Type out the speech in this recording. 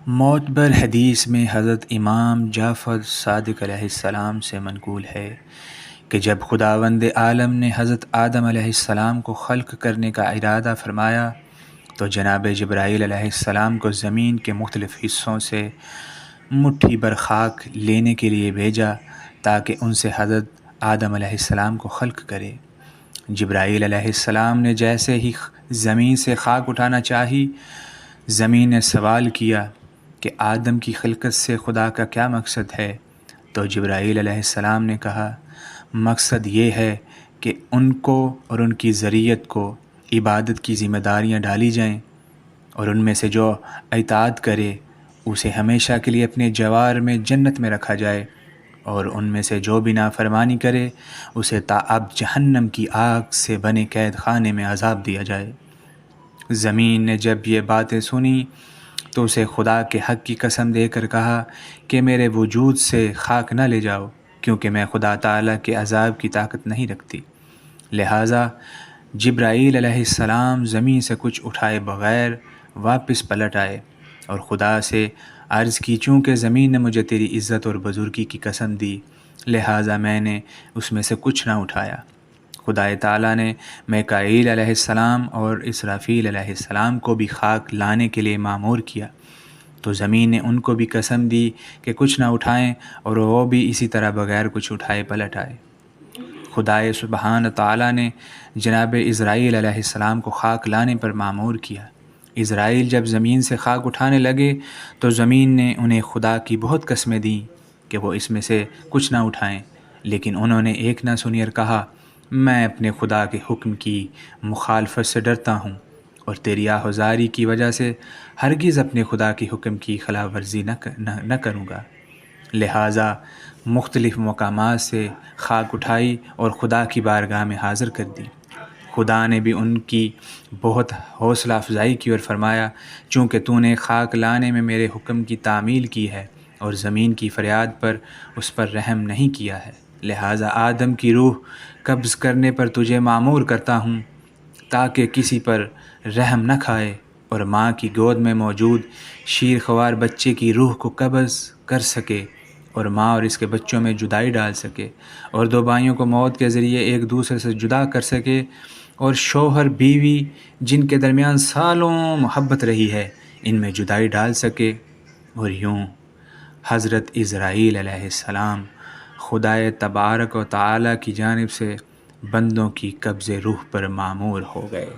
معتبر حدیث میں حضرت امام جعفر صادق علیہ السلام سے منقول ہے کہ جب خداوند عالم نے حضرت آدم علیہ السلام کو خلق کرنے کا ارادہ فرمایا تو جناب جبرائیل علیہ السلام کو زمین کے مختلف حصوں سے مٹھی بھر خاک لینے کے لیے بھیجا تاکہ ان سے حضرت آدم علیہ السلام کو خلق کرے۔ جبرائیل علیہ السلام نے جیسے ہی زمین سے خاک اٹھانا چاہی، زمین نے سوال کیا کہ آدم کی خلقت سے خدا کا کیا مقصد ہے؟ تو جبرائیل علیہ السلام نے کہا، مقصد یہ ہے کہ ان کو اور ان کی ذریت کو عبادت کی ذمہ داریاں ڈالی جائیں، اور ان میں سے جو اطاعت کرے اسے ہمیشہ کے لیے اپنے جوار میں جنت میں رکھا جائے، اور ان میں سے جو بھی نافرمانی کرے اسے تااب جہنم کی آگ سے بنے قید خانے میں عذاب دیا جائے۔ زمین نے جب یہ باتیں سنی تو اسے خدا کے حق کی قسم دے کر کہا کہ میرے وجود سے خاک نہ لے جاؤ، کیونکہ میں خدا تعالیٰ کے عذاب کی طاقت نہیں رکھتی۔ لہٰذا جبرائیل علیہ السلام زمین سے کچھ اٹھائے بغیر واپس پلٹ آئے اور خدا سے عرض کی، چونکہ زمین نے مجھے تیری عزت اور بزرگی کی قسم دی لہٰذا میں نے اس میں سے کچھ نہ اٹھایا۔ خدا تعالیٰ نے میکائیل علیہ السلام اور اسرافیل علیہ السلام کو بھی خاک لانے کے لیے مامور کیا، تو زمین نے ان کو بھی قسم دی کہ کچھ نہ اٹھائیں، اور وہ بھی اسی طرح بغیر کچھ اٹھائے پلٹ آئے۔ خدا سبحانہ تعالیٰ نے جناب اسرائیل علیہ السلام کو خاک لانے پر مامور کیا۔ اسرائیل جب زمین سے خاک اٹھانے لگے تو زمین نے انہیں خدا کی بہت قسمیں دیں کہ وہ اس میں سے کچھ نہ اٹھائیں، لیکن انہوں نے ایک نہ سنی اور کہا، میں اپنے خدا کے حکم کی مخالفت سے ڈرتا ہوں اور تیری آہوازاری کی وجہ سے ہرگز اپنے خدا کے حکم کی خلاف ورزی نہ کروں گا۔ لہٰذا مختلف مقامات سے خاک اٹھائی اور خدا کی بارگاہ میں حاضر کر دی۔ خدا نے بھی ان کی بہت حوصلہ افزائی کی اور فرمایا، چونکہ تو نے خاک لانے میں میرے حکم کی تعمیل کی ہے اور زمین کی فریاد پر اس پر رحم نہیں کیا ہے، لہٰذا آدم کی روح قبض کرنے پر تجھے مامور کرتا ہوں تاکہ کسی پر رحم نہ کھائے اور ماں کی گود میں موجود شیرخوار بچے کی روح کو قبض کر سکے اور ماں اور اس کے بچوں میں جدائی ڈال سکے، اور دو بھائیوں کو موت کے ذریعے ایک دوسرے سے جدا کر سکے، اور شوہر بیوی جن کے درمیان سالوں محبت رہی ہے ان میں جدائی ڈال سکے، اور یوں حضرت اسرائیل علیہ السلام خدائے تبارک و تعالیٰ کی جانب سے بندوں کی قبض روح پر مامور ہو گئے۔